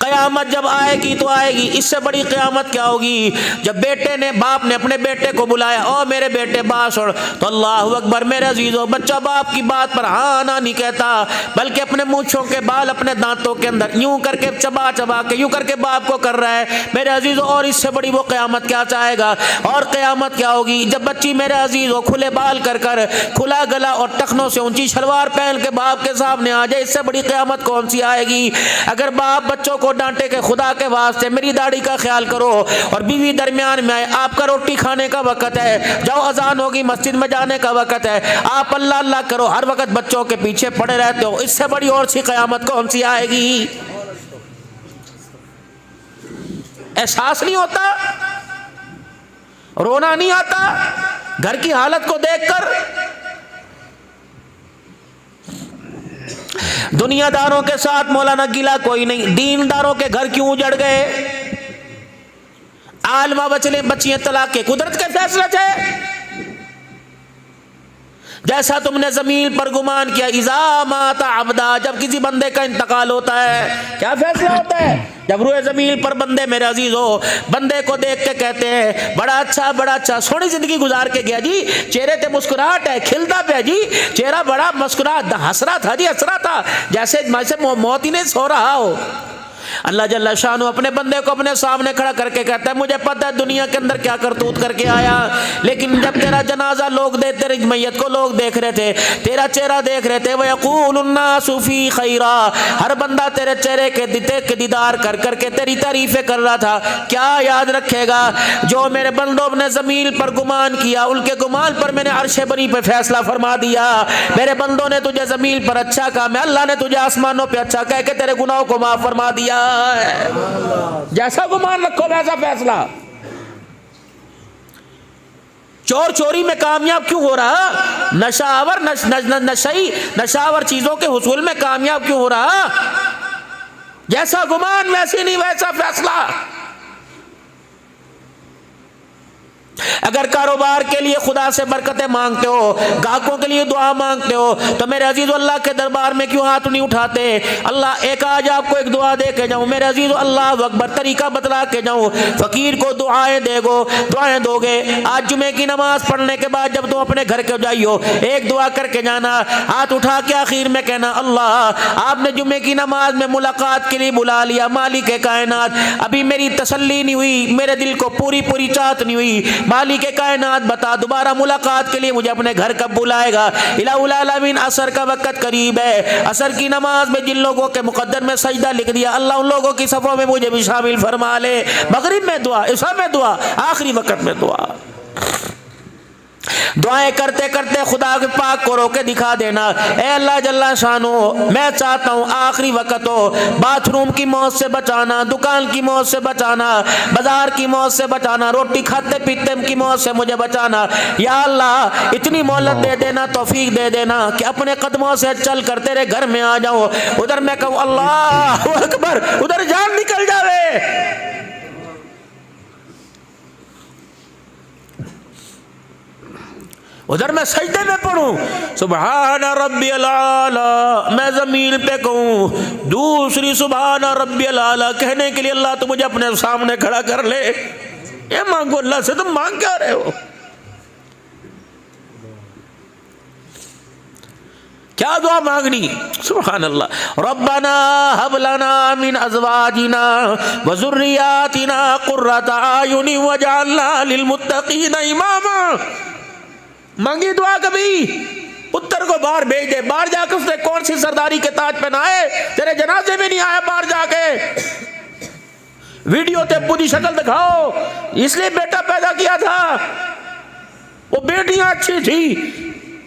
क़यामत जब आएगी तो आएगी, इससे बड़ी क़यामत क्या होगी? जब बेटे ने, बाप ने अपने बेटे को बुलाया, ओ मेरे बेटे बात सुन, तो अल्लाह अकबर मेरे अजीज़ों, बच्चा बाप की बात पर हाँ ना नहीं कहता, बल्कि अपने मूँछों के बाल अपने दांतों के अंदर यूं करके चबा चबा के यूं करके बाप को कर रहा है मेरे अजीज़ों। और इससे बड़ी वो क़यामत क्या चाहेगा? और क़यामत क्या होगी जब बच्ची मेरे अजीज़ों खुले बाल कर कर, खुला गला और टखनों से ऊंची शलवार पहन के बाप के सामने आ जाए। इससे बड़ी क़यामत कौन सी आएगी? अगर बाप बच्चों को डांटे के खुदा के वास्ते मेरी दाढ़ी का ख्याल करो, और बीवी दरमियान में आए, आपका रोटी खाने का वक़्त है, जाओ अजान होगी मस्जिद में जाने का वक़्त है, आप अल्लाह अल्लाह करो, हर वक्त बच्चों के पीछे पड़े रहते हो, इससे बड़ी और सी क़यामत कौन सी आएगी? एहसास नहीं होता? रोना नहीं आता घर की हालत को देखकर? दुनियादारों के साथ मौलाना गिला कोई नहीं, दीनदारों के घर क्यों उजड़ गए? आलमा बचले बच्चियां तलाक के कुदरत के फैसले थे। जैसा तुमने जमीन पर गुमान किया, इज़ा माता अब्दा, जब किसी बंदे का इंतकाल होता है क्या फैसला होता है? जब रूए जमीन पर बंदे मेरे अजीजों, बंदे को देख के कहते हैं बड़ा अच्छा सोहनी जिंदगी गुजार के गया जी, चेहरे पे मुस्कुराहट है, खिलता पे जी चेहरा, बड़ा मुस्कुरा हंस रहा था जी, हंस रहा था जैसे मौत ही नहीं सो रहा हो। अल्लाह जल्ला शान अपने बंदे को अपने सामने खड़ा करके कहता है मुझे पता है दुनिया के अंदर क्या करतूत करके आया, लेकिन जब तेरा जनाजा लोग दे, तेरी मैयत को लोग देख रहे थे, तेरा चेहरा देख रहे थे, वयक़ूलुन्नासु फ़ी खैरा, हर बंदा तेरे चेहरे के दीदार कर करके तेरी तारीफें कर रहा था। क्या याद रखेगा? जो मेरे बंदों ने ज़मीन पर गुमान किया, उनके गुमान पर मैंने अर्श बरी पे फैसला फरमा दिया। मेरे बंदों ने तुझे ज़मीन पर अच्छा कहा, मैं अल्लाह ने तुझे आसमानों पे अच्छा कह के तेरे गुनाहों को माफ़ फरमा दिया। जैसा गुमान रखो वैसा फैसला। चोर चोरी में कामयाब क्यों हो रहा? नशावर चीजों के हुसूल में कामयाब क्यों हो रहा? जैसा गुमान वैसी नहीं वैसा फैसला। अगर कारोबार के लिए खुदा से बरकतें मांगते हो, गाहकों के लिए दुआ मांगते हो, तो मेरे अजीज अल्लाह के दरबार में क्यों हाथ नहीं उठाते? अल्लाह एक आज आपको एक दुआ दे के जाऊं मेरे अजीज, अल्लाह अकबर तरीका बतला के जाऊं, फकीर को दुआएं दोगे। आज जुमे की नमाज पढ़ने के बाद जब तुम अपने घर के जाइयो, एक दुआ करके जाना, हाथ उठा के आखिर में कहना अल्लाह आपने जुमे की नमाज में मुलाकात के लिए बुला लिया, मालिक कायनात अभी मेरी तसल्ली नहीं हुई, मेरे दिल को पूरी चाहत नहीं हुई, मालिक कायनात बता दोबारा मुलाकात के लिए मुझे अपने घर कब बुलाएगा? इलाहुल आलमीन असर का वक्त करीब है, असर की नमाज में जिन लोगों के मुकद्दर में सजदा लिख दिया, अल्लाह उन लोगों की सफ़ों में मुझे भी शामिल फरमा ले। मगरिब में दुआ, इशा में दुआ, आखिरी वक्त में दुआ। दुआएं करते करते खुदा के पाक को रोके दिखा देना, ए अल्लाह जल्ला शानो मैं चाहता हूँ आखिरी वक्त हो, बाथरूम की मौत से बचाना, दुकान की मौत से बचाना, बाजार की मौत से बचाना, रोटी खाते पीते की मौत से मुझे बचाना। या अल्लाह इतनी मोहलत दे देना, तौफीक दे देना कि अपने कदमों से चल कर तेरे घर में आ जाऊँ, उधर मैं कहूँ अल्लाह अकबर, उधर जान निकल जावे। उधर मैं सजदे में पढ़ूं सुबहान रब्बियल आला, मैं जमीन पे कहूँ दूसरी सुबहान रब्बियल आला कहने के लिए अल्लाह तो मुझे अपने सामने खड़ा कर ले। ये मांगो अल्लाह से, तुम मांग क्या रहे हो? क्या दुआ मांगनी? सुभान अल्लाह। रब्बना हब लना मिन अज़वाजिना व ज़ुर्रियातिना क़ुर्रता आयुनि वजअलना लिलमुत्तक़ीना इमामा। मांगी दुआ कभी? पुत्र को बाहर भेज दे, बाहर जाकर उसने कौन सी सरदारी के ताज पहनाए, तेरे जनाजे में नहीं आया, बाहर जाके वीडियो ते पूरी शक्ल दिखाओ, इसलिए बेटा पैदा किया था, वो बेटियां अच्छी थी,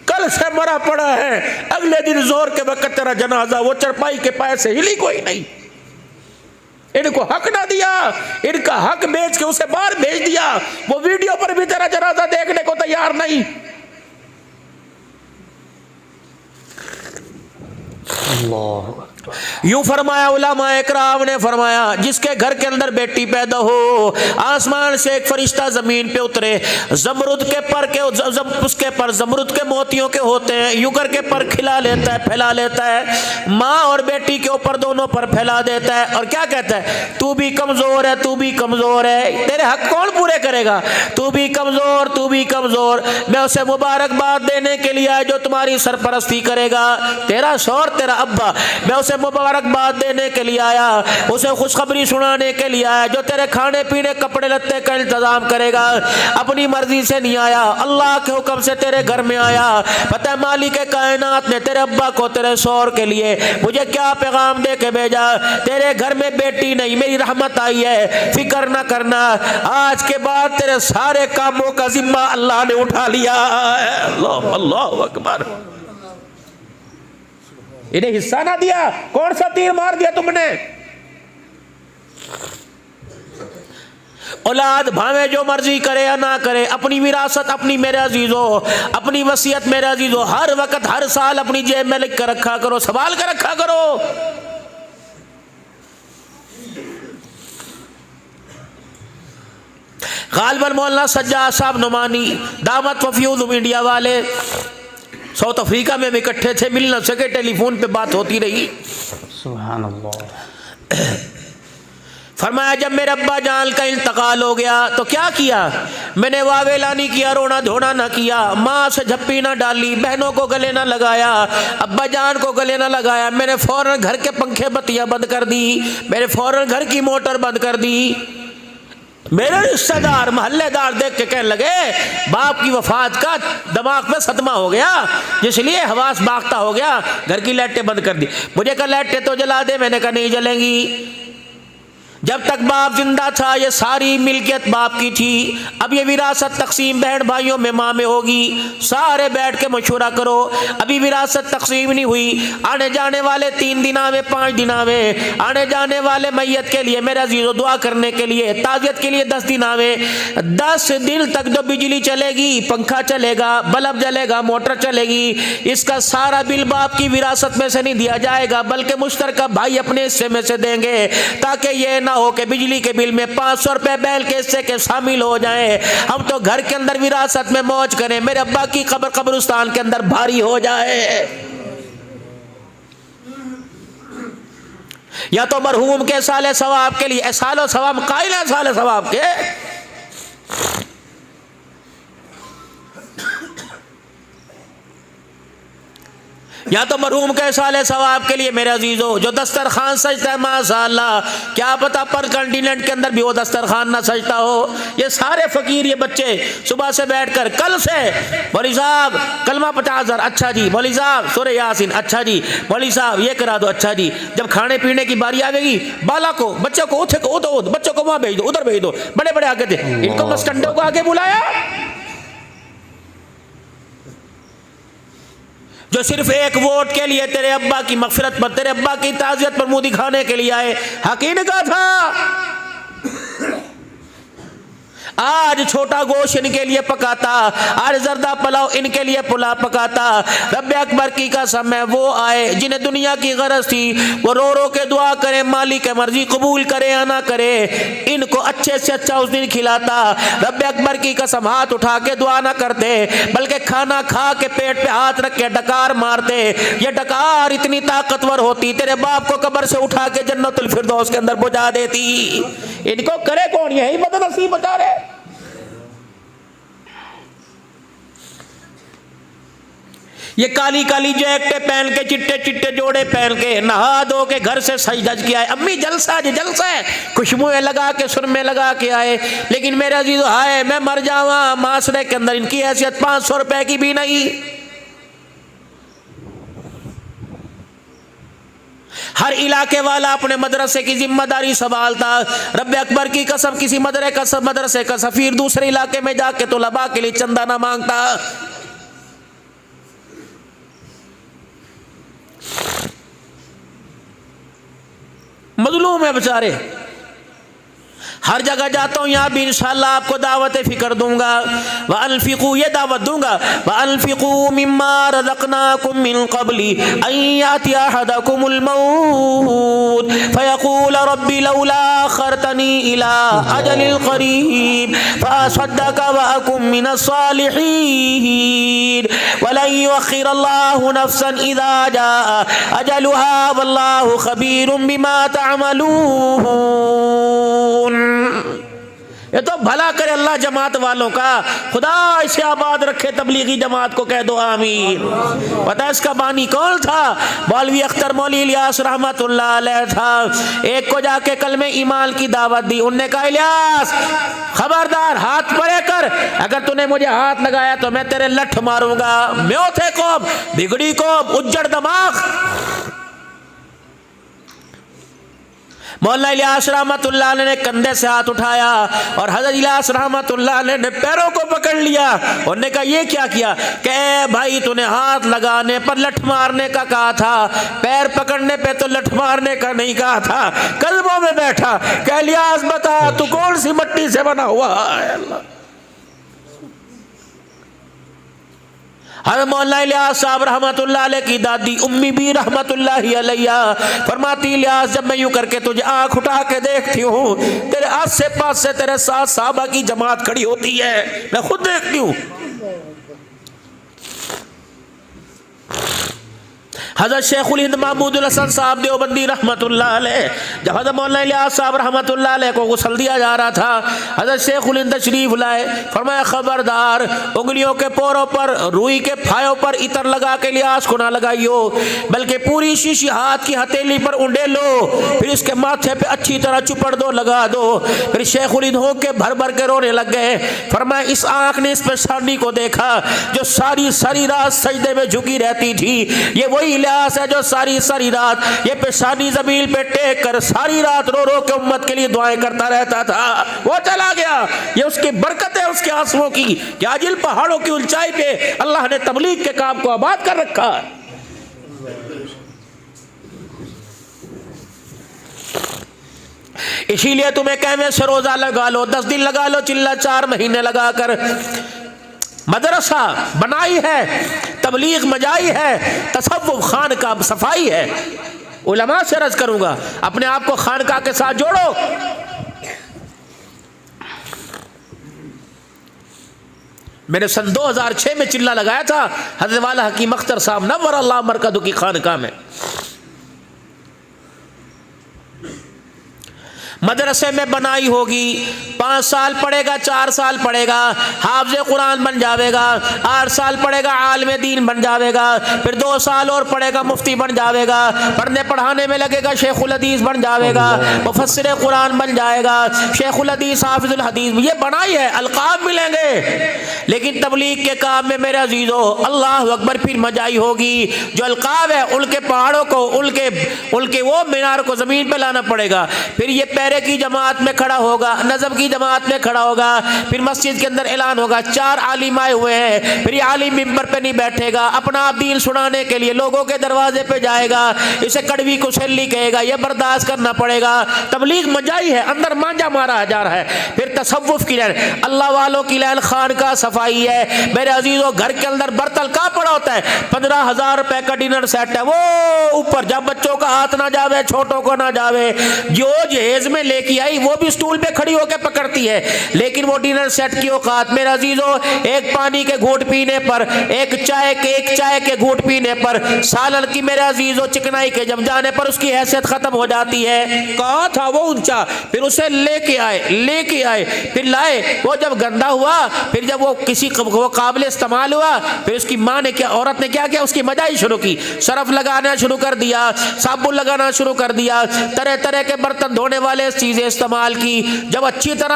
कल से मरा पड़ा है, अगले दिन जोर के वक्त तेरा जनाजा, वो चरपाई के पाए से हिली कोई नहीं। इनको हक ना दिया, इनका हक बेच के उसे बाहर भेज दिया, वो वीडियो पर भी तेरा जनाजा देखने को तैयार नहीं। अल्लाह यूं फरमाया उलमाए इकराम ने फरमाया, जिसके घर के अंदर बेटी पैदा हो, आसमान से एक फरिश्ता जमीन पे उतरे, जमरुद के पर के उसके पर जमरुद के मोतियों के होते हैं, यूं करके पर खिला लेता है, फैला लेता है, माँ और बेटी के ऊपर दोनों पर फैला देता है और क्या कहता है, तू भी कमजोर है, तू भी कमजोर है, तेरे हक कौन पूरे करेगा, तू भी कमजोर, तू भी कमजोर, मैं उसे मुबारकबाद देने के लिए आया जो तुम्हारी सरपरस्ती करेगा, तेरा शौहर तेरा अब्बा, मैं उसे मुबारकबाद देने के लिए आया, उसे खुशखबरी सुनाने के लिए आया जो तेरे खाने पीने कपड़े लत्ते का इंतजाम करेगा, अपनी मर्जी से नहीं आया, अल्लाह के हुक्म से तेरे घर में आया। पता है मालिक कायनात ने तेरे अब्बा को तेरे शौहर के लिए मुझे क्या पैगाम दे के भेजा, तेरे घर में बेटी नहीं मेरी रहमत आई है, फिक्र ना करना, आज के बाद तेरे सारे कामों का जिम्मा अल्लाह ने उठा लिया। अल्लाह अल्लाह अकबर। इन्हें हिस्सा ना दिया, कौन सा तीर मार दिया तुमने। औलाद भावे जो मर्जी करे या ना करे, अपनी विरासत अपनी मेरे अजीजो, अपनी वसीयत मेरे अजीजो, हर वक्त हर साल अपनी जेब में लिख कर रखा करो, संभाल कर रखा करो। गालिबन मौलाना सज्जाद साहब नुमानी दावत वफ्यूज इंडिया वाले साउथ अफ्रीका में इकट्ठे थे, मिल न सके, टेलीफोन पे बात होती रही। सुभान अल्लाह। फरमाया जब मेरे अब्बा जान का इंतकाल हो गया तो क्या किया, मैंने वावेला नहीं किया, रोना धोना ना किया, माँ से झप्पी ना डाली, बहनों को गले ना लगाया, अब्बा जान को गले ना लगाया, मैंने फौरन घर के पंखे बत्तियां बंद कर दी, मैंने फौरन घर की मोटर बंद कर दी। मेरे रिश्तेदार महल्लेदार देख के कहने लगे बाप की वफात का दिमाग में सदमा हो गया, इसलिए हवास बागता हो गया, घर की लाइटें बंद कर दी। मुझे कहा लाइटें तो जला दे, मैंने कहा नहीं जलेंगी। जब तक बाप जिंदा था ये सारी मिल्कियत बाप की थी, अब ये विरासत तकसीम बहन भाइयों में माँ में होगी, सारे बैठ के मशवरा करो। अभी विरासत तकसीम नहीं हुई, आने जाने वाले 3 दिना में 5 दिना में, आने जाने वाले मैयत के लिए मेरा अजीज़ो दुआ करने के लिए, ताज़ियत के लिए 10 दिना में, 10 दिन तक जो बिजली चलेगी, पंखा चलेगा, बल्ब जलेगा, मोटर चलेगी, इसका सारा बिल बाप की विरासत में से नहीं दिया जाएगा, बल्कि मुश्तरका भाई अपने हिस्से में से देंगे, ताकि ये ना हो कि बिजली के बिल में 500 रुपए बैल के हिस्से के शामिल हो जाए। हम तो घर के अंदर विरासत में मौज करें, मेरे अब्बा की कब्र कब्रिस्तान के अंदर भारी हो जाए। या तो मरहूम के साले सवाब के लिए, सालो सवाब कायल है, साले सवाब के या तो मरहूम के साले सवाब के लिए मेरे अजीजों जो दस्तरखान सजता है, माशाअल्लाह, क्या पता पर कंटिनेंट के अंदर भी वो दस्तरखान ना सजता हो। ये सारे फकीर, ये बच्चे सुबह से बैठकर, कल से मौलवी साहब कलमा 50,000, अच्छा जी, मौलवी साहब सूरह यासीन, अच्छा जी, मौलवी साहब ये करा दो, अच्छा जी। जब खाने पीने की बारी आवेगी, बाला को बच्चों को उठे को दो, बच्चों को वहां भेज दो, उधर भेज दो, बड़े बड़े आगे थे, इनको बस कंडों को आगे बुलाया। जो सिर्फ एक वोट के लिए तेरे अब्बा की मगफिरत पर, तेरे अब्बा की ताज़ियत पर मुंह दिखाने के लिए आए, हकीन का था। आज छोटा गोश्त इनके लिए पकाता, आज जर्दा पुलाव इनके लिए पुलाव पकाता। रब्बे अकबर की कसम है, वो आए जिन्हें दुनिया की गरज थी, वो रो रो के दुआ करे, मालिक मर्जी कबूल करे या ना करे, इनको अच्छे से अच्छा उस दिन खिलाता। रब्बे अकबर की कसम हाथ उठा के दुआ ना करते, बल्कि खाना खा के पेट पे हाथ रख के डकार मारते। ये डकार इतनी ताकतवर होती, तेरे बाप को कब्र से उठा के जन्नतुल फिरदौस के अंदर पहुंचा देती। इनको करे कौन, यही बदनसीब बता रहे। ये काली काली जैकेटें पहन के, चिट्टे चिट्टे जोड़े पहन के, नहा धो के घर से सज धज के आए, अम्मी जलसा जी जलसा है, खुशबुएं लगा के, सुरमे लगा के आए। लेकिन मेरे अजीज हाय मैं मर जावा, माशरे के अंदर इनकी हैसियत 500 रुपए की भी नहीं। हर इलाके वाला अपने मदरसे की जिम्मेदारी संभालता। रब्बे अकबर की कसम किसी मदरसे का सफीर दूसरे इलाके में जाके तुलबा के लिए चंदा ना मांगता। मजलूम है बेचारे, हर जगह जाता हूँ, यहाँ भी इंशाअल्लाह आपको दावत फ़िक्र दूंगा। व अनफ़िक़ू, ये दावत दूंगा। व अनफ़िक़ू मिम्मा रज़क़नाकुम मिन क़ब्ली अन यातिया अहदकुमुल मौत फ़यक़ूल रब्बी लौला अख़रतनी इला अजलिल क़रीब फ़असद्दक़ व अकुम मिनस सालिहीन वलन युअख़्ख़िरल्लाहु नफ़्सन इज़ा जाअ अजलुहा वल्लाहु ख़बीरुम बिमा तअमलून। ये तो भला करे अल्लाह जमात वालों का, खुदा इसे आबाद रखे। तबलीगी जमात को कह दो आमीन। पता है इसका बानी कौन था? मौलवी अख्तर मौली इलियास रहमतुल्लाह अलैह था। एक को जाके कलमे ईमान की दावत दी। उनने कहा इलियास खबरदार, हाथ परे कर, अगर तूने मुझे हाथ लगाया तो मैं तेरे लठ मारूंगा। म्योथे कौम, बिगड़ी कौम, उज्जड़ दिमाग। मौलाना इलियास रहमतुल्लाह अलैह ने कंधे से हाथ उठाया और हज़रत इलियास रहमतुल्लाह अलैह ने पैरों को पकड़ लिया। उन्होंने कहा ये क्या किया? कहे भाई तूने हाथ लगाने पर लठ मारने का कहा था, पैर पकड़ने पे तो लठ मारने का नहीं कहा था। कदमों में बैठा। कह इलियास बता तू कौन सी मिट्टी से बना हुआ है? अल्लाह। हज़रत मौलाना इलियास साहब रहमतुल्लाह अलैह की दादी उम्मी भी रहमतुल्लाह अलैहा फरमाती, इलियास जब मैं यूं करके तुझे आंख उठा के देखती हूँ, तेरे आसे पास से तेरे साथ साहबा की जमात खड़ी होती है, मैं खुद देखती हूँ। हज़रत शेखुल हिंद महमूदुल हसन साहब देवबंदी रहमतुल्लाह अलैह, जब हज़रत मौलाना इलियास साहब रहमतुल्लाह अलैह को गुस्ल दिया जा रहा था, हज़रत शेखुल हिंद तशरीफ लाए। फरमाया खबरदार, उंगलियों के पोरों पर, रुई के फायों पर इतर लगा के इलियास को ना लगाइयो, बल्कि पूरी शीशी हाथ की हथेली पर उंडेलो, फिर इसके माथे पे अच्छी तरह चुपड़ दो, लगा दो। फिर शेखुल हिंद हो के भर भर के रोने लग गए। फरमाया इस आँख ने इस पेशानी को देखा जो सारी सारी रात सजदे में झुकी रहती थी। ये वही इलियास है जो सारी सारी रात ये पेशानी जमीन पे टेक कर सारी रात रो रो के उम्मत के लिए दुआएं करता रहता था। वो चला गया, ये उसकी बरकत है, उसके आंसुओं की। क्या जिन पहाड़ों की ऊंचाई पे अल्लाह ने तबलीग के काम को आबाद कर रखा है। इसीलिए तुम्हें कहने से रोजा लगा लो, 10 दिन लगा लो, चिल्ला 4 महीने लगा कर मदरसा बनाई है, तबलीग मजाई है, तसव्वुफ खान का सफाई है। उलमा से अर्ज करूंगा अपने आप को खानका के साथ जोड़ो। मैंने सन 2006 में चिल्ला लगाया था हज़रत वाला हकीम अख्तर साहब नव्वर अल्लाह मरकदहू की खानका में। मदरसे में बनाई होगी, 5 साल पढ़ेगा, 4 साल पढ़ेगा, हाफ़िज़ कुरान बन जाएगा, 8 साल पढ़ेगा, आलिम दीन बन जाएगा, फिर 2 साल और पढ़ेगा, मुफ्ती बन जाएगा, पढ़ने पढ़ाने में लगेगा, शेखुल हदीस बन जाएगा, मुफस्सिर कुरान बन जाएगा, शेखुल हदीस, हाफिजुल हदीस। ये बनाई है, अलकाब मिलेंगे। लेकिन तबलीग के काम में मेरे अजीज़ों अल्लाह अकबर फिर मजाई होगी। जो अलकाब है उनके पहाड़ों को, उनके वो मीनार को ज़मीन पर लाना पड़ेगा। फिर ये पैरे की जमात में खड़ा होगा, नज़म की जमात में खड़ा होगा, फिर मस्जिद के अंदर ऐलान होगा 4 आलिम आए हुए हैं। फिर ये आलिम मिंबर पे नहीं बैठेगा, अपना दीन सुनाने के लिए लोगों के दरवाजे पे जाएगा, इसे कड़वी कुसैली कहेगा, ये बर्दाश्त करना पड़ेगा। तबलीग मजाई है, अंदर मांझा मारा जा रहा है। फिर तसव्वुफ की लाइन, अल्लाह वालों की लाइन, खान का सफाई है। मेरे अजीजों घर के अंदर बर्तन कहाँ पड़ा होता है? 15,000 रुपए का डिनर सेट है, वो ऊपर जब बच्चों का हाथ ना जावे, छोटों को ना जावे, जो जहेज में लेके आई वो भी स्टूल पे खड़ी होकर पकड़ती है। लेकिन वो डिनर सेट की औकात मेरे अजीजों, एक पानी के घूंट पीने पर, एक चाय के घूंट पीने पर, सालन की मेरे अजीजों चिकनाई के जम जाने पर उसकी हैसियत खत्म हो जाती है। कहाँ था वो ऊंचा? फिर उसे लेके आए, फिर लाए, वो जब गंदा हुआ, फिर जब वो किसी वो काबिल इस्तेमाल हुआ, फिर उसकी माँ ने क्या, औरत ने क्या किया, उसकी मजाई शुरू की, सरफ लगाना शुरू कर दिया, साबुन लगाना शुरू कर दिया, तरह तरह के बर्तन धोने वाले चीजें इस्तेमाल की। जब अच्छी तरह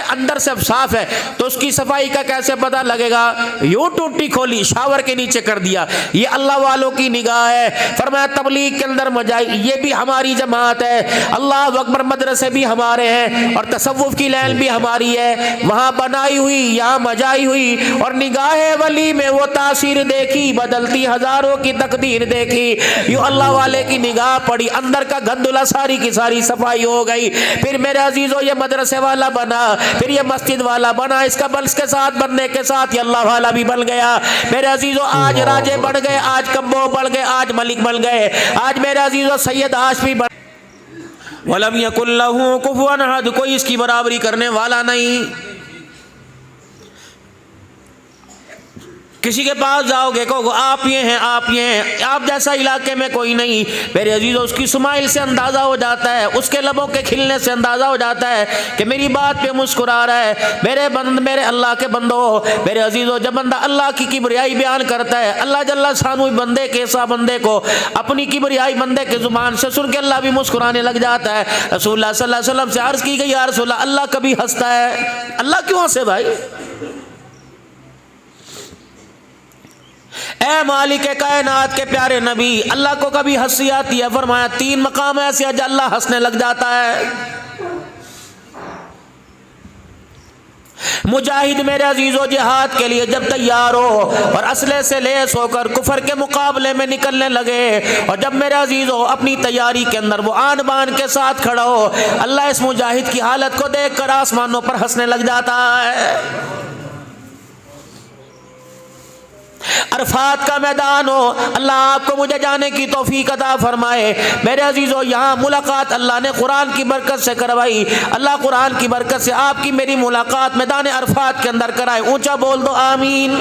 अंदर से साफ है तो उसकी सफाई का कैसे पता लगेगा? यूं टूटी खोली, शावर के नीचे कर दिया। ये अल्लाह वालों की निगाह है। फरमाया तबलीग के अंदर मजाई, ये भी हमारी जमात है। अल्लाह अकबर मदरसे भी हमारे हैं और तसव्वुफ की लाइन भी हमारी है। वहां बनाई हुई, यहाँ मजाई हुई, और निगाह वली में वो तासीर देखी, बदलती हजारों की तकदीर देखी। यूं अल्लाह वाले की निगाह पड़ी, अंदर का गंदुला सारी की सारी सफाई हो गई। गई। फिर मेरे अजीजों ये मदरसे वाला बना, फिर ये मस्जिद वाला बना, इसका बल के साथ बनने के साथ ये अल्लाह वाला भी बन गया। मेरे अजीजों आज राजे बन गए, आज कम्बो बन गए, आज मलिक बन गए, आज मेरे अजीजों सैयद हाशमी बन। वलम यकुल लहू कुफुवन अहद, कोई इसकी बराबरी करने वाला नहीं। किसी के पास जाओगे कहोगे आप ये हैं, आप ये हैं, आप जैसा इलाके में कोई नहीं। मेरे अजीजों उसकी स्माइल से अंदाज़ा हो जाता है, उसके लबों के खिलने से अंदाज़ा हो जाता है कि मेरी बात पे मुस्कुरा रहा है। मेरे अल्लाह के बंदो, मेरे अजीजों, जब बंदा अल्लाह की किबरियाई बयान करता है, अल्लाह जल्ला शानु बंदे के ऐसा बंदे को अपनी किबरियाई बंदे की ज़ुबान से सुन के अल्लाह भी मुस्कुराने लग जाता है। रसूलुल्लाह सल्लल्लाहु अलैहि वसल्लम से अर्ज़ की गई, या रसूलल्लाह अल्लाह कभी हंसता है? अल्लाह क्यों हंसे भाई? ए मालिक कायनात के प्यारे नबी, अल्लाह को कभी हंसी आती है? फरमाया 3 मकाम ऐसे है अल्लाह हंसने लग जाता है। मुजाहिद मेरे अजीजों जिहाद के लिए जब तैयार हो और असले से लेस होकर कुफर के मुकाबले में निकलने लगे, और जब मेरे अजीजों अपनी तैयारी के अंदर वो आन बान के साथ खड़ा हो, अल्लाह इस मुजाहिद की हालत को देखकर आसमानों पर हंसने लग जाता है। अरफात का मैदान हो, अल्लाह आपको मुझे जाने की तौफीक अता फरमाए। मेरे अजीजों यहाँ मुलाकात अल्लाह ने कुरान की बरकत से करवाई। अल्लाह कुरान की बरकत से आपकी मेरी मुलाकात मैदान अरफात के अंदर कराए। ऊंचा बोल दो आमीन।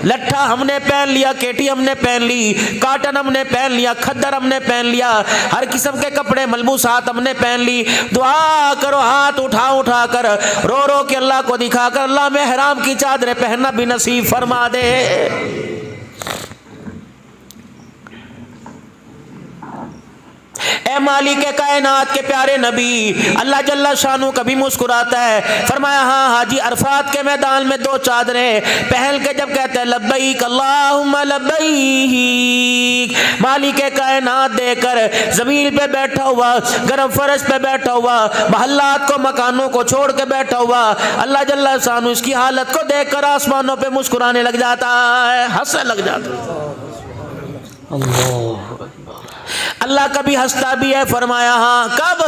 लट्ठा हमने पहन लिया, केटी हमने पहन ली, काटन हमने पहन लिया, खद्दर हमने पहन लिया, हर किस्म के कपड़े मलबूसात हमने पहन ली। दुआ करो हाथ उठा उठा कर, रो रो के अल्लाह को दिखा कर, अल्लाह में हराम की चादरें पहनना भी नसीब फरमा दे। ए मालिक कायनात के प्यारे नबी, अल्लाह जल्ला शानू कभी मुस्कुराता है। फरमाया हाँ हाजी, अरफात के मैदान में 2 चादरें पहन के जब कहते हैं लब्बैक अल्लाहुम्मा लब्बैक, मालिक कायनात देकर जमीन पे बैठा हुआ, गर्म फर्श पे बैठा हुआ, महल्लात को मकानों को छोड़ के बैठा हुआ, अल्लाह जल्ला शानू इसकी हालत को देखकर आसमानों पे मुस्कुराने लग जाता है, हंसने लग जाता है। अल्लाह कभी हंसता भी है। फरमाया हाँ, कब?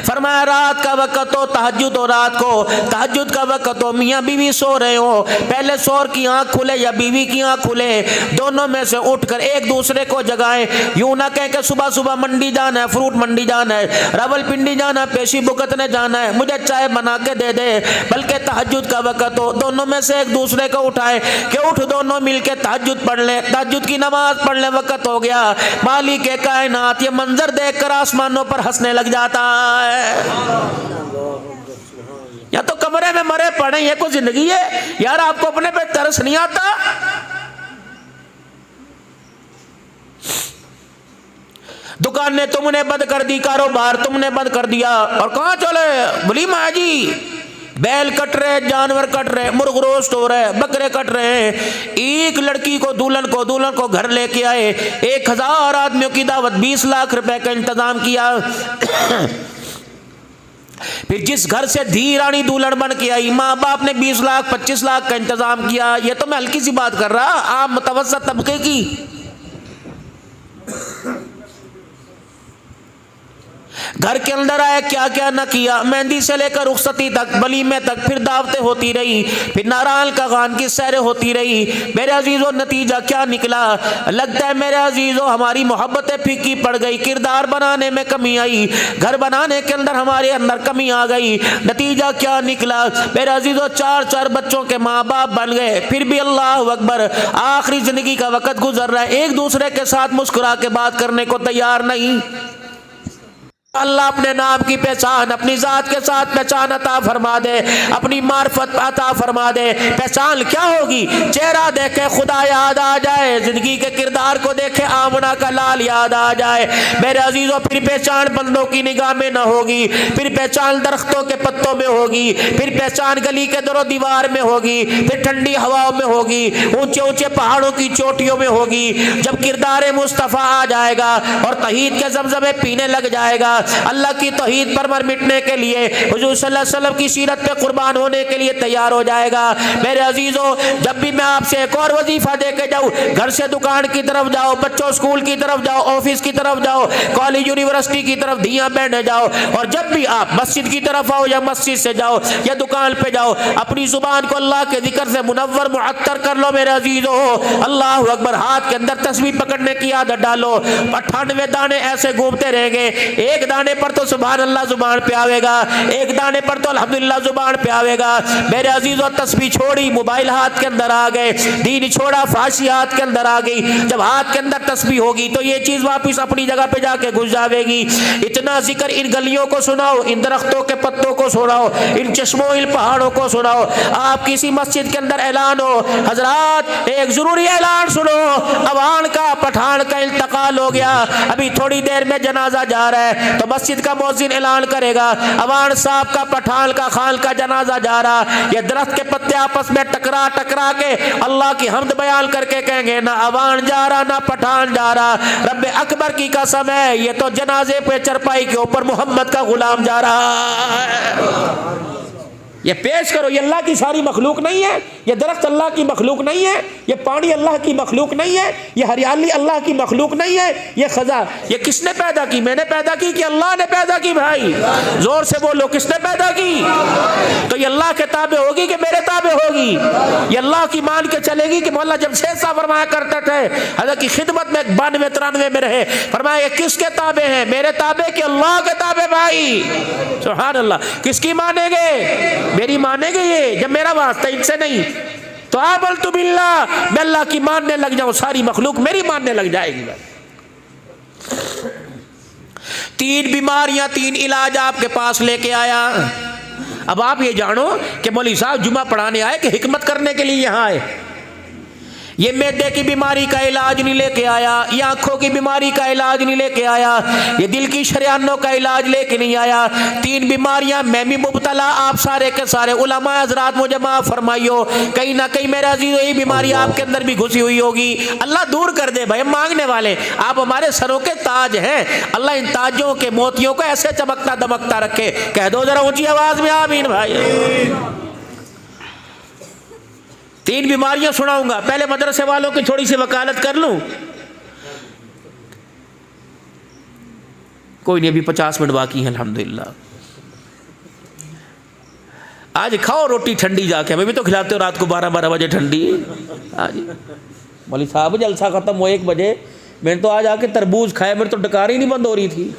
फरमाया रात का वक़्त हो, तहज्जुद हो, रात को तहज्जुद का वक़्त हो, मियाँ बीवी सो रहे हो, पहले शौहर की आँख खुले या बीवी की आँख खुले, दोनों में से उठकर एक दूसरे को जगाएं। यूँ ना कहें कि सुबह सुबह मंडी जाना है, फ्रूट मंडी जाना है, रावलपिंडी जाना है, पेशी भुगतने जाना है, मुझे चाय बना के दे दे, बल्कि तहज्जुद का वक़्त हो, दोनों में से एक दूसरे को उठाए कि उठ, दोनों मिल के तहज्जुद पढ़ लें, तहज्जुद की नमाज पढ़ लें, वक़्त हो गया। मालिक कायनात ये मंजर देखकर आसमानों पर हंसने लग जाता है। या तो कमरे में मरे पड़े, ये कोई जिंदगी है यार? आपको अपने पे तरस नहीं आता? दुकानें तुमने बंद कर दी, कारोबार तुमने बंद कर दिया, और कहाँ चले? बोली माँ जी, बैल कट रहे, जानवर कट रहे, मुर्ग रोस्ट हो रहे, बकरे कट रहे हैं। एक लड़की को दुल्हन को घर लेके आए, 1000 आदमियों की दावत, 20 लाख रुपए का इंतजाम किया। फिर जिस घर से धी रानी दुल्हन बन के आई, माँ बाप ने 20 लाख 25 लाख का इंतजाम किया। ये तो मैं हल्की सी बात कर रहा, आम मुतवस्सित तबके की। घर के अंदर आया, क्या क्या न किया, मेहंदी से लेकर रुखसती तक, वलीमे तक, फिर दावतें होती रही, फिर नारायण का खान की सैरें होती रही। मेरे अजीजों नतीजा क्या निकला? लगता है मेरे अजीजों हमारी मोहब्बतें फीकी पड़ गई, किरदार बनाने में कमी आई, घर बनाने के अंदर हमारे अंदर कमी आ गई। नतीजा क्या निकला? मेरे अजीजों 4 बच्चों के माँ बाप बन गए, फिर भी अल्लाह अकबर, आखिरी जिंदगी का वक़्त गुजर रहा है, एक दूसरे के साथ मुस्कुरा के बात करने को तैयार नहीं। अल्लाह अपने नाम की पहचान, अपनी जात के साथ पहचान अता फरमा दे, अपनी मार्फत अता फरमा दे। पहचान क्या होगी? चेहरा देखे खुदा याद आ जाए, जिंदगी के किरदार को देखे आमना का लाल याद आ जाए। मेरे अजीजों, फिर पहचान बंदों की निगाह में न होगी, फिर पहचान दरख्तों के पत्तों में होगी, फिर पहचान गली के दरो दीवार में होगी, फिर ठंडी हवाओं में होगी, ऊंचे ऊंचे पहाड़ों की चोटियों में होगी। जब किरदार मुस्तफ़ा आ जाएगा और तहीद के ज़मज़मे पीने लग जाएगा, अल्लाह की तौहीद पर मर मिटने के लिए, हुजूर सल्लल्लाहु अलैहि वसल्लम की सीरत पे कुर्बान होने के लिए तैयार हो जाएगा। मेरे अजीजों, जब भी मैं आपसे एक और वजीफा दे के जाऊँ, घर से दुकान की तरफ जाओ, बच्चों स्कूल की तरफ जाओ, ऑफिस की तरफ जाओ, कॉलेज यूनिवर्सिटी की तरफ धियां बैठने जाओ, और जब भी आप मस्जिद की तरफ आओ या मस्जिद से जाओ या दुकान पे जाओ, अपनी जुबान को अल्लाह के जिक्र से मुनव्वर मुअत्तर कर लो। मेरे अजीजों, अल्लाह अकबर, हाथ के अंदर तस्बीह पकड़ने की आदत डालो। 98 दाने ऐसे घूमते रहेंगे, एक दाने पर तो सुभान अल्लाह जुबान पे आवेगा, एक दाने पर तो अल्हम्दुलिल्लाह जुबान पे आवेगा। मेरे अजीजों, तस्बीह छोड़ी, मोबाइल हाथ के अंदर आ गए, दीन छोड़ा, फाशी हाथ के अंदर आ गई। जब हाथ के अंदर तस्बीह होगी तो ये चीज वापस अपनी जगह पे जाके घुस जाएगी। इतना जिक्र इन गलियों को सुनाओ, इन दरख्तों के पत्तों को सुनाओ, इन चश्मों, इन पहाड़ों को सुनाओ। आप किसी मस्जिद के अंदर ऐलान हो, हजरात एक जरूरी ऐलान सुनो, अवान का पठान का इंतकाल हो गया, अभी थोड़ी देर में जनाजा जा रहा है, तो मस्जिद का मुअज्जिन ऐलान करेगा, अवान साहब का, पठान का, खान का जनाजा जा रहा। ये दरख्त के पत्ते आपस में टकरा टकरा के अल्लाह की हमद बयान करके कहेंगे, ना अवान जा रहा ना पठान जा रहा, रब्बे अकबर की कसम है, ये तो जनाजे पे चरपाई के ऊपर मोहम्मद का गुलाम जा रहा है। ये पेश करो, ये अल्लाह की सारी मखलूक नहीं है, ये दरख्त अल्लाह की मखलूक नहीं है, ये पानी अल्लाह की मखलूक नहीं है, ये हरियाली अल्लाह की मखलूक नहीं है, ये खजा ये किसने पैदा की? मैंने पैदा की कि अल्लाह ने पैदा की? भाई जोर से बोलो, किसने पैदा की? तो ये अल्लाह के ताबे होगी कि मेरे ताबे होगी? ये अल्लाह की मान के चलेगी कि मौला जमशेद साहब फरमाया करते थे, हज़रत की खिदमत में 92-93 में रहे, फरमाया ये किसके ताबे हैं? मेरे ताबे कि अल्लाह के ताबे? भाई सुभान अल्लाह, किसकी मानेंगे? मेरी मानेंगे ये, जब मेरा वास्ता इनसे नहीं। तो आबल तु बिल्लाह, मैं अल्लाह की मानने लग जाऊं, सारी मखलूक मेरी मानने लग जाएगी। 3 बीमारियां, 3 इलाज आपके पास लेके आया। अब आप ये जानो कि मौलवी साहब जुमा पढ़ाने आए कि हिकमत करने के लिए यहां आए। ये मैदे की बीमारी का इलाज नहीं लेके आया, ये आंखों की बीमारी का इलाज नहीं लेके आया, ये दिल की शरियानों का इलाज लेके नहीं आया। 3 बीमारियां मैं भी मुब्तला, आप सारे के सारे उलमा हजरात मुझे माफ फरमाइयो, कहीं ना कहीं मेरा अजीजों ये बीमारी आपके अंदर भी घुसी हुई होगी। अल्लाह दूर कर दे भाई, हम मांगने वाले, आप हमारे सरों के ताज हैं, अल्लाह इन ताजों के मोतियों को ऐसे चमकता दमकता रखे। कह दो जरा ऊंची आवाज में आमीन भाई। 3 बीमारियां सुनाऊंगा, पहले मदरसे वालों की थोड़ी सी वकालत कर लूं। कोई नहीं, अभी 50 मिनट बाकी हैं अल्हम्दुलिल्लाह। आज खाओ रोटी ठंडी जाके, हमें भी तो खिलाते हो रात को 12-12 बजे ठंडी। आज मौलवी साहब जलसा खत्म हो 1 बजे, मैंने तो आज आके तरबूज खाया, मेरी तो डकार ही नहीं बंद हो रही थी।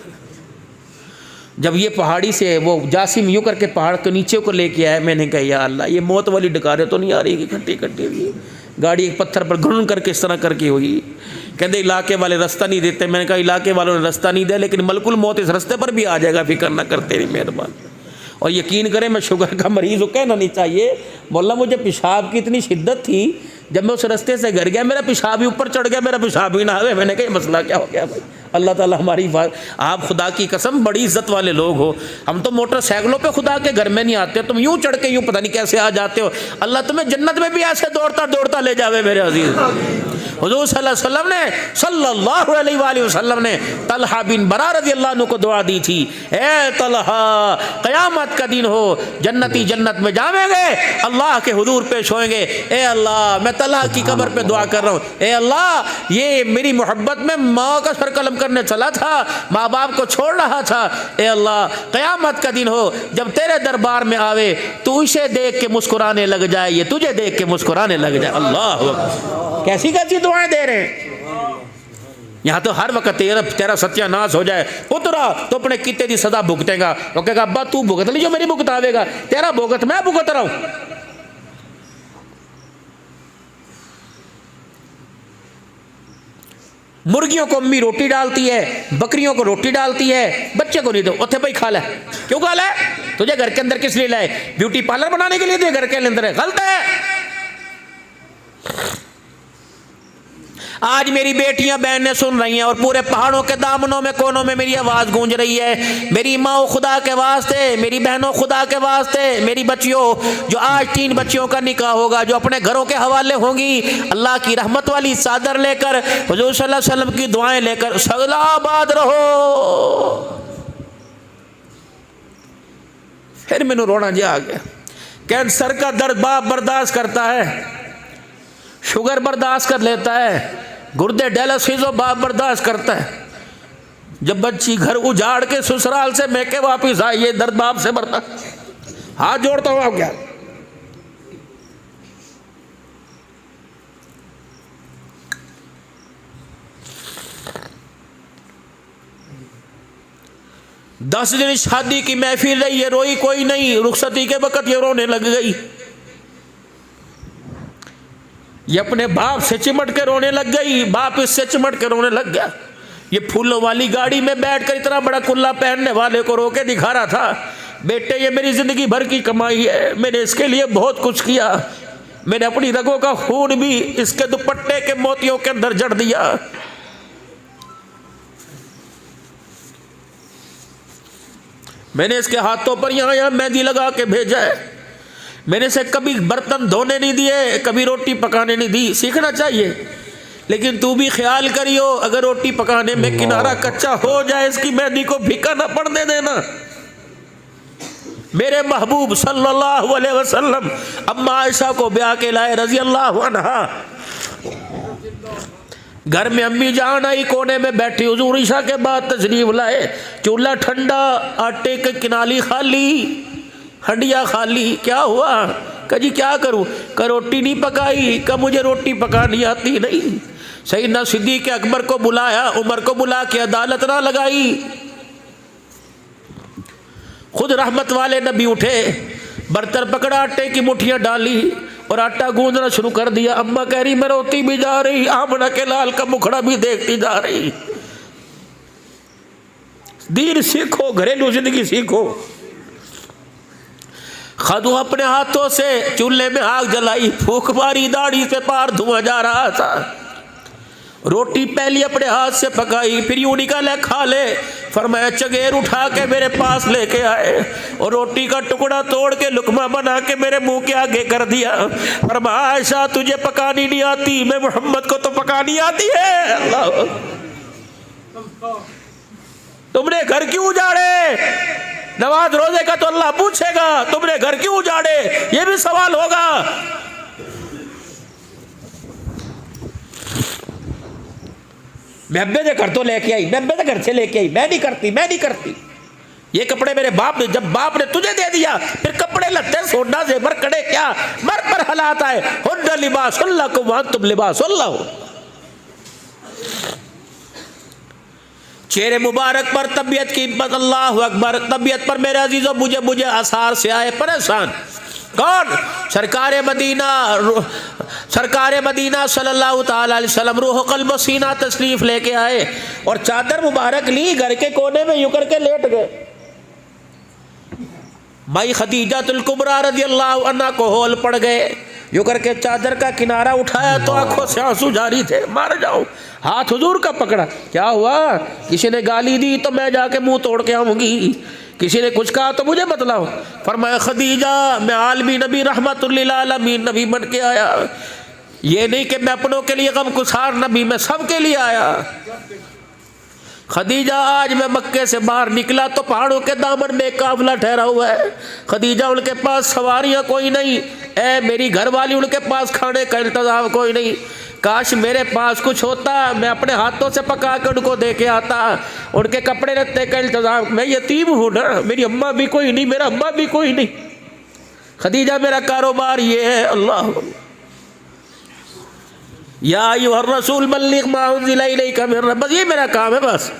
जब ये पहाड़ी से वो जासिम यूँ करके पहाड़ के नीचे को लेके आया, मैंने कहा या अल्लाह, ये मौत वाली डकारें तो नहीं आ रही कि खट्टी खट्टी हुई गाड़ी एक पत्थर पर घुन करके इस तरह करके हुई। कहते इलाके वाले रास्ता नहीं देते, मैंने कहा इलाके वालों ने रास्ता नहीं दिया, लेकिन मलकुल मौत इस रास्ते पर भी आ जाएगा, फिक्र ना करते नहीं मेहरबान। और यकीन करें मैं शुगर का मरीज़ हूँ, कहना नहीं चाहिए, मौला मुझे पेशाब की इतनी शिद्दत थी, जब मैं उस रास्ते से घर गया मेरा पेशाब ही ऊपर चढ़ गया, मेरा पेशाब ही ना आवे। मैंने कहा मसला क्या हो गया भाई? अल्लाह ताला हमारी बात, आप खुदा की कसम बड़ी इज्जत वाले लोग हो, हम तो मोटरसाइकिलों पे खुदा के घर में नहीं आते, तुम यूं चढ़ के यूं पता नहीं कैसे आ जाते हो। अल्लाह तुम्हें जन्नत में भी ऐसे दौड़ता दौड़ता ले जावे मेरे अजीज। हुजूर सल्लल्लाहु अलैहि वसल्लम ने तलहा बिन बरा रज़ी अल्लाह अन्हु को दुआ दी थी, ए तलहा क़यामत का दिन हो, जन्नती जन्नत में जावेंगे, अल्लाह के हुजूर पेश होएंगे, ए अल्लाह मैं तलहा की कब्र पे दुआ कर रहा हूँ, ए अल्लाह ये मेरी मोहब्बत में माँ का सर कलम करने चला था, माँ बाप को छोड़ रहा था, ए अल्लाह क़यामत का दिन हो, जब तेरे दरबार में आवे तू इसे देख के मुस्कुराने लग जाए, ये तुझे देख के मुस्कुराने लग जाए। अल्लाह कैसी कैसी दुआएं दे रहे हैं। यहाँ तो हर वक्त तेरा सत्यानाश हो जाए, उतरा तो अपने किते की सजा भुगतेगा, वो कहेगा अब्बा तू भुगत ली जो मेरी भुगतावेगा, तेरा भुगत मैं भुगत रहा हूँ। मुर्गियों को अम्मी रोटी डालती है, बकरियों को रोटी डालती है, बच्चे को नहीं दो, उठे भाई खा ले। क्यों खा ले? तुझे घर के अंदर किस लिए लाए? ब्यूटी पार्लर बनाने के लिए दे, घर के अंदर है, गलत है। आज मेरी बेटियां बहनें सुन रही हैं और पूरे पहाड़ों के दामनों में कोनों में मेरी आवाज़ गूंज रही है, मेरी माओ खुदा के वास्ते, मेरी बहनों खुदा के वास्ते, मेरी बच्चियों जो आज 3 बच्चियों का निकाह होगा, जो अपने घरों के हवाले होंगी, अल्लाह की रहमत वाली चादर लेकर, हुजूर सल्लल्लाहु अलैहि वसल्लम की दुआएं लेकर, सलाबाद रहो। फिर मैंने रोना जा आ गया। कैंसर का दर्द बाप बर्दाश्त करता है, शुगर बर्दाश्त कर लेता है, गुर्दे डायलिसिस बाप बर्दाश्त करता है। जब बच्ची घर उजाड़ के ससुराल से मैके वापिस आई, ये दर्द बाप से बर्दाश्त। हाथ जोड़ता हूं आप क्या 10 दिन शादी की महफिल रही, ये रोई कोई नहीं। रुखसती के वक्त ये रोने लग गई, ये अपने बाप से चिमट के रोने लग गई, बाप इससे चिमट के रोने लग गया। ये फूलों वाली गाड़ी में बैठकर इतना बड़ा कुल्ला पहनने वाले को रोके दिखा रहा था, बेटे ये मेरी जिंदगी भर की कमाई है, मैंने इसके लिए बहुत कुछ किया, मैंने अपनी रगों का खून भी इसके दुपट्टे के मोतियों के अंदर जड़ दिया। मैंने इसके हाथों पर यहाँ यहाँ मेहंदी लगा के भेजा है, मैंने इसे कभी बर्तन धोने नहीं दिए, कभी रोटी पकाने नहीं दी। सीखना चाहिए, लेकिन तू भी ख्याल करियो, अगर रोटी पकाने में किनारा कच्चा हो जाए, इसकी मेहंदी को फीका ना पड़ने देना। मेरे महबूब सल्लल्लाहु अलैहि वसल्लम अम्मा आयशा को ब्याह के लाए रजी अल्लाह अन्हा। घर में अम्मी जान आई, कोने में बैठी, हुजूर ईशा के बाद तशरीफ लाए। चूल्हा ठंडा, आटे की किनाली खाली, हंडिया खाली। क्या हुआ? कहा जी क्या करूं? कहा रोटी नहीं पकाई। कहा मुझे रोटी पकानी आती नहीं। सैयदना सिद्दीक़ अकबर को बुलाया, उमर को बुला के अदालत ना लगाई। खुद रहमत वाले नबी उठे, बर्तन पकड़ा, आटे की मुठियां डाली और आटा गूंदना शुरू कर दिया। अम्मा कह रही मैं रोती भी जा रही, आमना के लाल का मुखड़ा भी देखती जा रही। दीन सीखो, घरेलू जिंदगी सीखो। खदू अपने हाथों से चूल्हे में आग जलाई, फूंक मारी, दाढ़ी से पार धुआं जा रहा था। रोटी पहली अपने हाथ से पकाई, फिर यूं निकाले खा ले। फरमाया चगेर उठा के मेरे पास लेके आए और रोटी का टुकड़ा तोड़ के लुकमा बना के मेरे मुंह के आगे कर दिया। फरमाया आयशा तुझे पकानी नहीं आती, मैं मोहम्मद को तो पकानी आती है। अल्लाह, तुमने घर क्यों उजाड़े? नमाज रोजे का तो अल्लाह पूछेगा, तुमने घर क्यों उजाड़े, ये भी सवाल होगा। मैं अब्बे से घर तो लेके आई, मैं अब्बे से घर से लेके आई, मैं नहीं करती, मैं नहीं करती। ये कपड़े मेरे बाप ने, जब बाप ने तुझे दे दिया, फिर कपड़े लत्ते सोना जेवर कड़े क्या मर पर हलाता है। हुन्ना लिबासुल्लाह को वहां तुम लिबासुल्लाह हो। चेहरे मुबारक पर तबीयत की हिम्मत, अल्लाह अकबर। तबीयत पर मेरे अजीजों मुझे आसार से आए परेशान। कौन? सरकारे मदीना सल्लल्लाहु ताला अलैहि वसल्लम रूह क़ल्ब सीना तशरीफ लेके आए और चादर मुबारक ली, घर के कोने में यूं करके लेट गए। माई खदीजातुल कुबरा रज़ी अल्लाह अन्हा को होल पड़ गए। यूं करके चादर का किनारा उठाया तो आंखों से आंसू जारी थे। मार जाओ, हाथ हुजूर का पकड़ा। क्या हुआ? किसी ने गाली दी तो मैं जाके मुंह तोड़ के आऊंगी, किसी ने कुछ कहा तो मुझे बतलाओ। फरमाया खदीजा मैं आलमी नबी रहमतुल लिल आलमीन नबी बन के आया, ये नहीं कि मैं अपनों के लिए गमगुसार नबी, मैं सबके लिए आया। खदीजा आज मैं मक्के से बाहर निकला तो पहाड़ों के दामन में काफिला ठहरा हुआ है। खदीजा उनके पास सवारियां कोई नहीं, ए मेरी घरवाली उनके पास खाने का इंतजाम कोई नहीं। काश मेरे पास कुछ होता, मैं अपने हाथों से पका कर उनको दे के आता। उनके कपड़े लत्ते का इंतजाम, मैं यतीम हूँ ना, मेरी अम्मा भी कोई नहीं, मेरा अम्मा भी कोई नहीं। खदीजा मेरा कारोबार ये है। अल्लाह या अय्युहर रसूल बल्लिग मा उन्ज़िला इलैका मिन रब्बिक, बस ये मेरा काम है। बस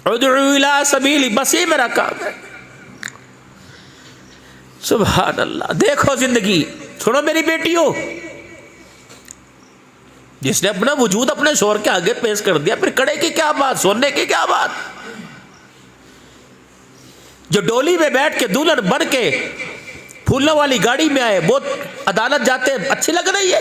उदउ इला सबीली, बस ये मेरा काम है। सुभान अल्लाह। देखो जिंदगी, सुनो मेरी बेटियों, जिसने अपना वजूद अपने शोर के आगे पेश कर दिया, फिर कड़े की क्या बात, सोने की क्या बात। जो डोली में बैठ के दुल्हन बन के फूलों वाली गाड़ी में आए, वो अदालत जाते अच्छी लग रही है?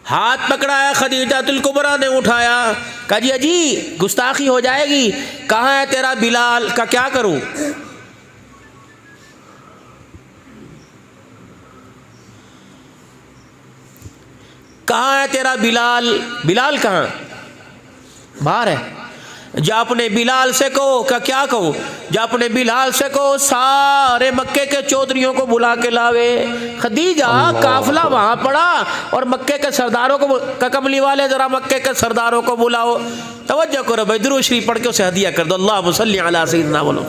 हाथ पकड़ाया, खदीजातुल कुबरा ने उठाया। कहा जी अजी गुस्ताखी हो जाएगी। कहाँ है तेरा बिलाल? का क्या करूं? कहाँ है तेरा बिलाल? बिलाल कहाँ? बाहर है। जा अपने बिलाल से कहो, क्या कहो? जा अपने बिलाल से कहो सारे मक्के के चौधरियों को बुला के लावे। खदीजा काफिला वहां पड़ा और मक्के के सरदारों को, कमली वाले जरा मक्के के सरदारों को बुलाओ। तवज्जो करो भाई, दुरूद शरीफ पढ़ के उसे हदिया कर दो। अल्लाहुम्मा सल्ली अला सय्यिदना बोलो।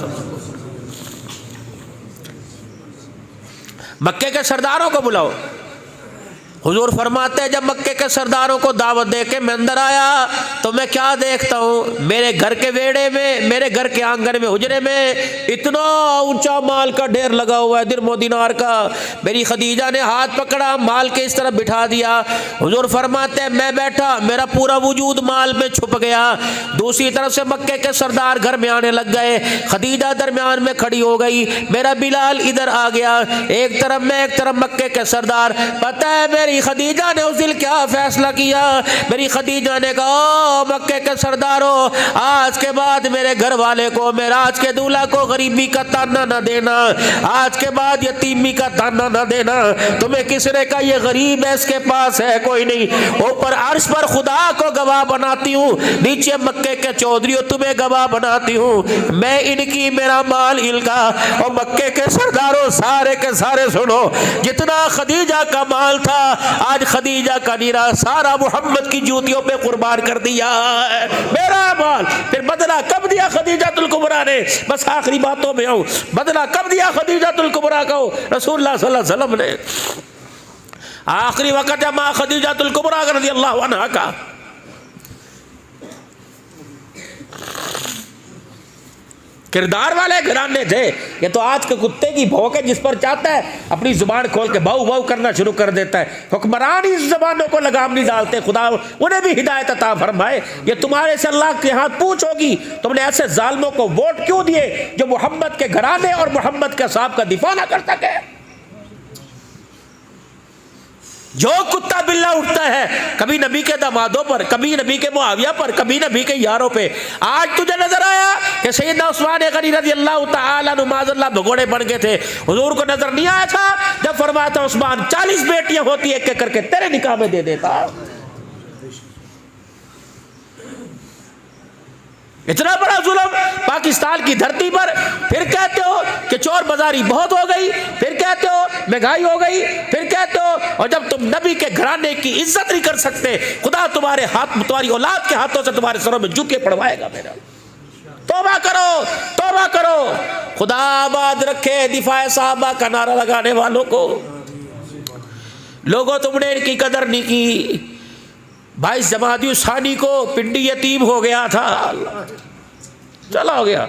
मक्के के सरदारों को बुलाओ। हुजूर फरमाते हैं जब मक्के के सरदारों को दावत दे के मैं अंदर आया तो मैं क्या देखता हूँ, मेरे घर के वेड़े में, मेरे घर के आंगन में, हुजरे में इतना ऊंचा माल का ढेर लगा हुआ है, दिरमो दिनार का। मेरी खदीजा ने हाथ पकड़ा, माल के इस तरफ बिठा दिया। हुजूर फरमाते हैं मैं बैठा, मेरा पूरा वजूद माल में छुप गया। दूसरी तरफ से मक्के के सरदार घर में आने लग गए। खदीजा दरमियान में खड़ी हो गई, मेरा बिलाल इधर आ गया। एक तरफ मैं, एक तरफ मक्के के सरदार। पता है मेरी खदीजा ने उस दिन क्या फैसला किया? मेरी खदीजा ने कहा मक्के के सरदारों, आज के बाद मेरे घर वाले को, मेरा आज के दूल्हा को गरीबी का ताना न देना, आज के बाद यतीमी का ताना न देना। तुम्हें किसने कहा ये गरीब है, इसके पास है कोई नहीं? ऊपर अर्श पर खुदा को गवाह बनाती हूँ, नीचे मक्के के चौधरी तुम्हें गवाह बनाती हूँ। मैं इनकी, मेरा माल इनका। और मक्के के सरदारों सारे के सारे सुनो, जितना खदीजा का माल था आज खदीजा का नीरा सारा मोहम्मद की जूतियों पे कुर्बान कर दिया है। मेरा माल फिर बदला कब दिया खदीजातुल कुबरा ने? बस आखिरी बातों में आऊं, बदला कब दिया खदीजातुल कुबरा को? रसूलुल्लाह सल्लल्लाहु अलैहि वसल्लम ने आखिरी वक्त है मां खदीजातुल कुबरा रज़ियल्लाहु अन्हा का। किरदार वाले घराने थे। ये तो आज के कुत्ते की भौंक है, जिस पर चाहता है अपनी जुबान खोल के भाऊ भाऊ करना शुरू कर देता है। हुक्मरान इस जबानों को लगाम नहीं डालते। खुदा उन्हें भी हिदायत अता फरमाए। ये तुम्हारे से अल्लाह के हाथ पूछ होगी, तुमने ऐसे जालिमों को वोट क्यों दिए जो मोहम्मद के घराने और मोहम्मद के साहब का दिफा ना कर सके? जो कुत्ता बिल्ला उठता है कभी नबी के दामादों पर, कभी नबी के मुआविया पर, कभी नबी के यारों पे। आज तुझे नजर आया कि सैयदना उस्मान गनी रज़ियल्लाहु तआला अन्हु माज़ल्लाह भगोड़े बन गए थे? हुजूर को नजर नहीं आया था जब फरमाया था उस्मान 40 बेटियां होती एक एक करके तेरे निकाह में दे देता? इतना बड़ा जुल्म पाकिस्तान की धरती पर। फिर कहते हो कि चोर बाजारी बहुत हो गई, फिर कहते हो महंगाई हो गई, फिर कहते हो, और जब तुम नबी के घराने की इज्जत नहीं कर सकते, खुदा तुम्हारे हाथ, तुम्हारी औलाद के हाथों से तुम्हारे सरों में जूते पड़वाएगा। मेरा तौबा करो, तौबा करो। खुदा आबाद रखे दिफाए साहबा का नारा लगाने वालों को। लोगों तुमने इनकी कदर नहीं की। भाई जमादी सानी को पिंडी यतीम हो गया था, चला हो गया।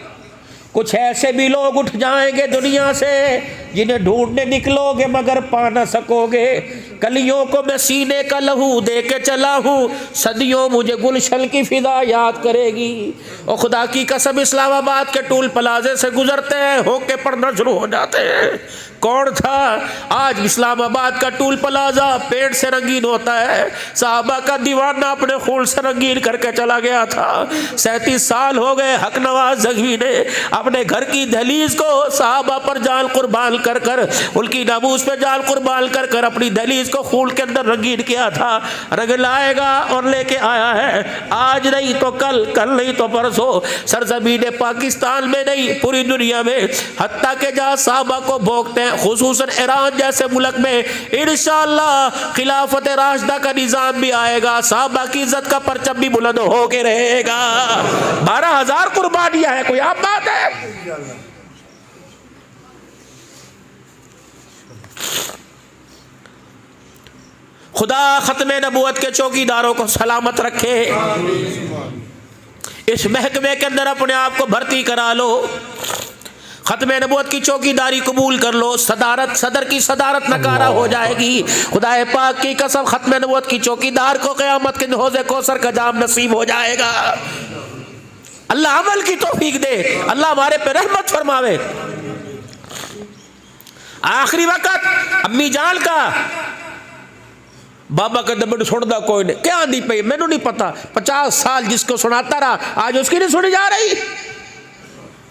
कुछ ऐसे भी लोग उठ जाएंगे दुनिया से जिन्हें ढूंढने निकलोगे मगर पा न सकोगे। कलियों को मैं सीने का लहू दे के चला हूँ, सदियों मुझे गुलशन की फिजा याद करेगी। और खुदा की कसम इस्लामाबाद के टूल प्लाजे से गुजरते हैं, होके पढ़ना शुरू हो जाते हैं। कौन था? आज इस्लामाबाद का टूल प्लाजा पेड़ से रंगीन होता है। साहबा का दीवाना अपने खून से रंगीन करके चला गया था। 37 साल हो गए हक नवाज जख्मी ने अपने घर की दहलीज को साहबा पर जान कुर्बान कर कर, उनकी नामूस पे जान कुर्बान कर कर अपनी दहलीज को खून के अंदर रंगीन किया था। रंग लाएगा और लेके आया है, आज नहीं तो कल, कल नहीं तो परसों, सरजमीन पाकिस्तान में नहीं पूरी दुनिया में। हत्ता के जहाँ साहबा को भोगते हैं, खुसूसन ईरान जैसे मुल्क में इंशाअल्लाह खिलाफत राशिदा का निजाम भी आएगा, साहबा की इज्जत का परचम भी बुलंद होके रहेगा। 12,000 कुर्बानियां है, कोई आम बात है? खुदा खत्मे नबूवत के चौकीदारों को सलामत रखे। इस महकमे के अंदर अपने आप को भर्ती करा लो, खत्मे नबूवत की चौकीदारी कबूल कर लो। सदारत, सदर की सदारत नकारा हो जाएगी। खुदाए पाक की कसम, खत्मे नबूवत की चौकीदार को क़यामत के हौज़े कौसर का जाम नसीब हो जाएगा। अल्लाह अमल की तौफीक दे, अल्लाह हमारे पे रहमत फरमावे। आखिरी वक्त अम्मी जान का बाबा का दबड़ छोड़दा कोई नहीं, क्या आंधी पे मैनू नहीं पता। 50 साल जिसको सुनाता रहा, आज उसकी नहीं सुनी जा रही।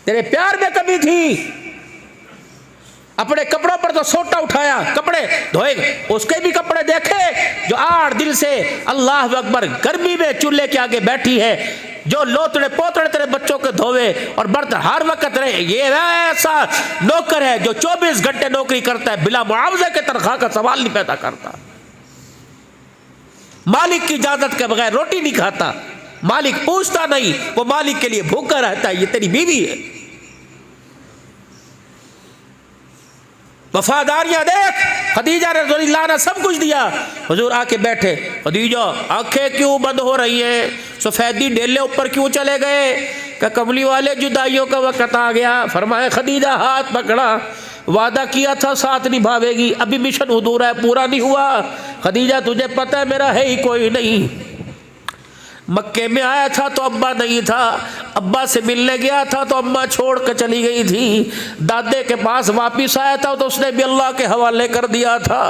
तेरे प्यार में कमी थी, अपने कपड़ों पर तो सोटा उठाया, कपड़े धोएगा, उसके भी कपड़े देखे जो 8 दिन से अल्लाह अकबर गर्मी में चूल्हे के आगे बैठी है, जो लोतड़े पोतड़े तेरे बच्चों के धोवे और बर्तन हर वक्त रहे। ये ऐसा नौकर है जो 24 घंटे नौकरी करता है, बिला मुआवजे के तनख्वाह का सवाल नहीं पैदा करता, मालिक की इजाजत के बगैर रोटी नहीं खाता, मालिक पूछता नहीं, वो मालिक के लिए भूखा रहता है। ये तेरी बीवी है। वफादारियां देख, खदीजा ने रज़ियल्लाहु अन्हा सब कुछ दिया। हुजूर आके बैठे, खदीजा आंखें क्यों बंद हो रही हैं, सफेदी डेले ऊपर क्यों चले गए? क्या कमली वाले जुदाइयों का वक्त आ गया? फरमाया खदीजा हाथ पकड़ा, वादा किया था साथ निभावेगी, अभी मिशन अधूरा है, पूरा नहीं हुआ। खदीजा तुझे पता है मेरा है ही कोई नहीं, मक्के में आया था तो अब्बा नहीं था, अब्बा से मिलने गया था तो अम्मा छोड़ कर चली गई थी, दादे के पास वापिस आया था तो उसने भी अल्लाह के हवाले कर दिया था।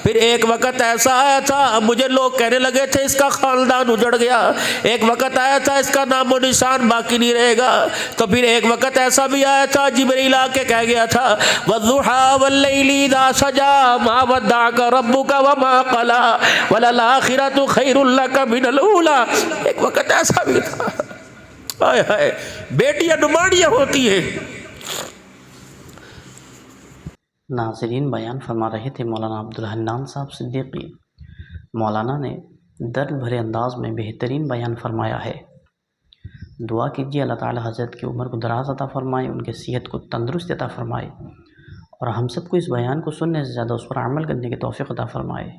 फिर एक वक्त ऐसा आया था, मुझे लोग कहने लगे थे इसका खानदान उजड़ गया, एक वक्त आया था इसका नामो निशान बाकी नहीं रहेगा। तो फिर एक वक्त ऐसा भी आया था, जिब्रील आके कह गया था वद्दुहा वल्लैलि इज़ा सजा मा वद्दअका रब्बुका वमा क़ला वलल आखिरतु खैरुल लका मिनल ऊला। एक वक्त ऐसा भी था। हाय हाय, बेटियां नुमानियां होती है। नाज़रीन, बयान फरमा रहे थे मौलाना अब्दुल हन्नान साहब सिद्दीकी। मौलाना ने दर्द भरे अंदाज में बेहतरीन बयान फरमाया है। दुआ कीजिए अल्लाह ताला हज़रत की उम्र को दराज अता फ़रमाए, उनके सेहत को तंदुरुस्त अता फ़रमाए और हम सबको इस बयान को सुनने से ज़्यादा उस पर अमल करने की तौफ़ीक़ अता फ़रमाए।